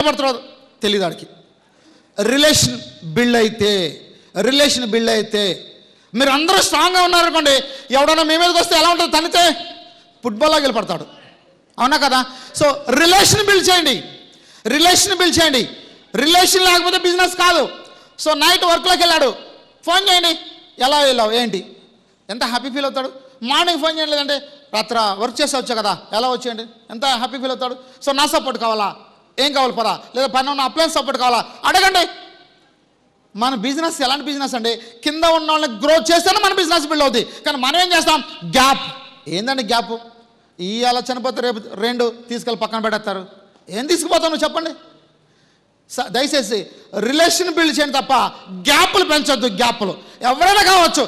పడుతున్నాడు తెలియదు వాడికి. రిలేషన్ బిల్డ్ అయితే మీరు అందరూ స్ట్రాంగ్గా ఉన్నారనుకోండి, ఎవడన్నా మీ మీదకి వస్తే ఎలా ఉంటుంది, తనితే ఫుట్బాల్లోకి వెళ్ళి పడతాడు. అవునా కదా? సో రిలేషన్ బిల్డ్ చేయండి. రిలేషన్ లేకపోతే బిజినెస్ కాదు. సో నైట్ వర్క్లోకి వెళ్ళాడు, ఫోన్ చేయండి, ఎలా వెళ్ళావు ఏంటి, ఎంత హ్యాపీ ఫీల్ అవుతాడు. మార్నింగ్ ఫోన్ చేయండి, లేదంటే రాత్ర వర్క్ చేసి వచ్చా కదా ఎలా వచ్చేయండి, ఎంత హ్యాపీ ఫీల్ అవుతాడు. సో నా సపోర్ట్ కావాలా, ఏం కావాలి పదా, లేదా పైన ఉన్న అప్లయన్స్ సపోర్ట్ కావాలా అడగండి. మన బిజినెస్ ఎలాంటి బిజినెస్ అండి, కింద ఉన్న వాళ్ళని గ్రోత్ చేస్తేనే మన బిజినెస్ బిల్డ్ అవుతుంది. కానీ మనం ఏం చేస్తాం, గ్యాప్. ఏందండి గ్యాప్? ఇవాళ చనిపోతే రేపు 2 తీసుకెళ్ళి పక్కన పెడతారు. ఏం తీసుకుపోతావు నువ్వు చెప్పండి. దయచేసి రిలేషన్ బిల్డ్ చేయండి తప్ప గ్యాప్లు పెంచొద్దు. గ్యాప్లు ఎవరైనా కావచ్చు,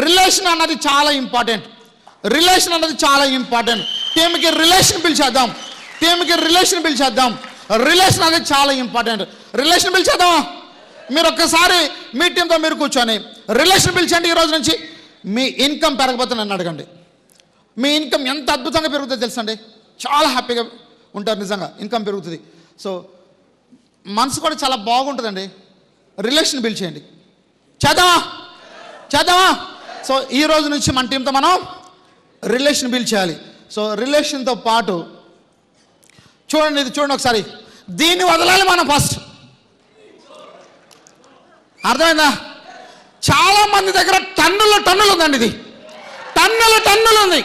రిలేషన్ అన్నది చాలా ఇంపార్టెంట్. టీమ్కి రిలేషన్ బిల్డ్ చేద్దాం. రిలేషన్ అనేది చాలా ఇంపార్టెంట్. రిలేషన్ బిల్డ్ చేద్దామా? మీరు ఒక్కసారి మీ టీంతో మీరు కూర్చొని రిలేషన్ బిల్డ్ చేయండి. ఈ రోజు నుంచి మీ ఇన్కమ్ పెరగకపోతే నన్ను అడగండి. మీ ఇన్కమ్ ఎంత అద్భుతంగా పెరుగుతుందో తెలుసండి. చాలా హ్యాపీగా ఉంటారు, నిజంగా ఇన్కమ్ పెరుగుతుంది. సో మనసు కూడా చాలా బాగుంటుందండి. రిలేషన్ బిల్డ్ చేయండి. చేద్దామా? సో ఈ రోజు నుంచి మన టీంతో మనం రిలేషన్ బిల్డ్ చేయాలి. సో రిలేషన్తో పాటు చూడండి, ఇది చూడండి ఒకసారి, దీన్ని వదలాలి మనం ఫస్ట్. అర్థమైందా? చాలా మంది దగ్గర టన్నులు ఉందండి. ఇది టన్నులు ఉంది.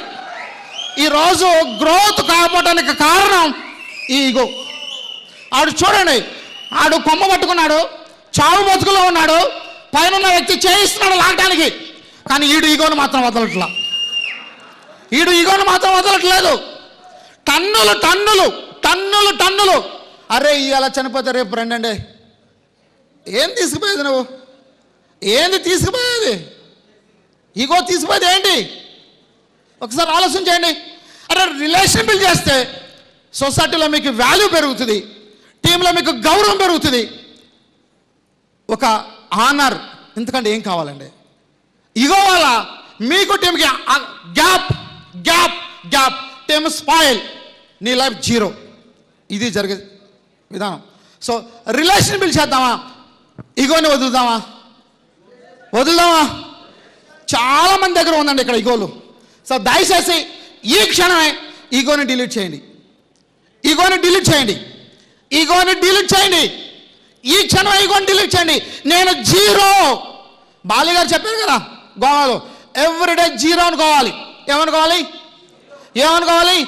ఈరోజు గ్రోత్ కాకపోవడానికి కారణం ఈగో. ఆడు చూడండి, ఆడు కొమ్మ పట్టుకున్నాడు, చావు బతుకులో ఉన్నాడు, పైన ఉన్న వ్యక్తి చేయిస్తున్నాడు లాగడానికి, కానీ ఈడు ఈగోను మాత్రం వదలట్లేదు. టన్నులు. అరే ఇవాళ చనిపోతే రేపు రండి. ఏం తీసుకుపోయేది నువ్వు? ఏంది తీసుకుపోయేది? ఈగో తీసుకుపోయేది ఏంటి? ఒకసారి ఆలోచన చేయండి. అరే రిలేషన్ బిల్డ్ చేస్తే సొసైటీలో మీకు వాల్యూ పెరుగుతుంది, టీంలో మీకు గౌరవం పెరుగుతుంది, ఒక ఆనర్. ఎందుకంటే ఏం కావాలండి? ఈగో వల్ల మీకు టీంకి గ్యాప్ టీమ్ స్పాయిల్, నీ లైఫ్ 0. ఇది జరిగే విధానం. సో రిలేషన్ బిల్డ్ చేద్దామా? ఈగోని వదులుదామా? చాలా మంది దగ్గర ఉందండి ఇక్కడ ఈగోలు. సో దయచేసి ఈ క్షణమే ఈగోని డిలీట్ చేయండి. ఈ క్షణం ఈగోని డిలీట్ చేయండి. నేను 0. బాలి గారు చెప్పారు కదా గోవాలో, ఎవ్రీడే 0 అనుకోవాలి. ఏమనుకోవాలి? 0 అనుకోవాలి.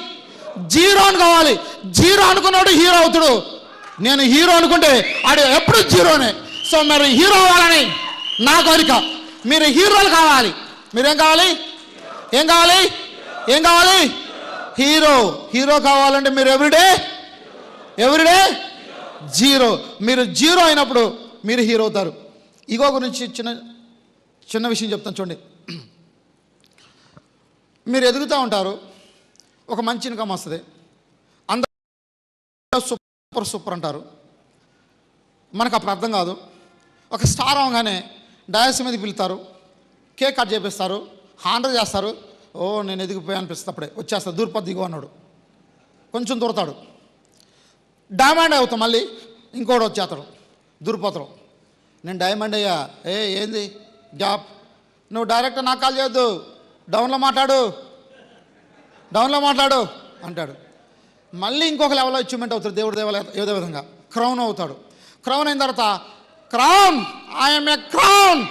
0 అనుకున్నాడు హీరో అవుతాడు. నేను హీరో అనుకుంటే ఆడు ఎప్పుడు 0నే. సో మీరు హీరో అవ్వాలని నా కోరిక. మీరు హీరోలు కావాలి. మీరేం కావాలి? హీరో కావాలంటే మీరు ఎవ్రీడే 0. మీరు 0 అయినప్పుడు మీరు హీరో అవుతారు. ఈగో గురించి చిన్న విషయం చెప్తాను చూడండి. మీరు ఎదుగుతూ ఉంటారు, ఒక మంచి ఇన్కమ్ వస్తుంది, అందరూ సూపర్ అంటారు. మనకు అప్పుడు అర్థం కాదు. ఒక స్టార్ అవగానే డయాస్ మీద పిలుతారు, కేక్ కట్ చేపిస్తారు, హాండర్ చేస్తారు. ఓ నేను ఎదిగిపోయా అనిపిస్తుంది. అప్పుడే వచ్చేస్తా దూరపద్ది దిగు అన్నాడు, కొంచెం దూరతాడు, డైమండ్ అవుతాం, మళ్ళీ ఇంకోటి వచ్చేస్తాడు, దూరిపోతాడు. నేను డైమండ్ అయ్యా. ఏంది గ్యాప్? నువ్వు డైరెక్ట్ నాకు కాల్ చేయొద్దు, డౌన్లో మాట్లాడు అంటాడు. మళ్ళీ ఇంకొక లెవెల్లో అచీవ్మెంట్ అవుతాడు. ఏదో విధంగా క్రౌన్ అవుతాడు. క్రౌన్ అయిన తర్వాత ఐఎమ్ ఏ క్రౌన్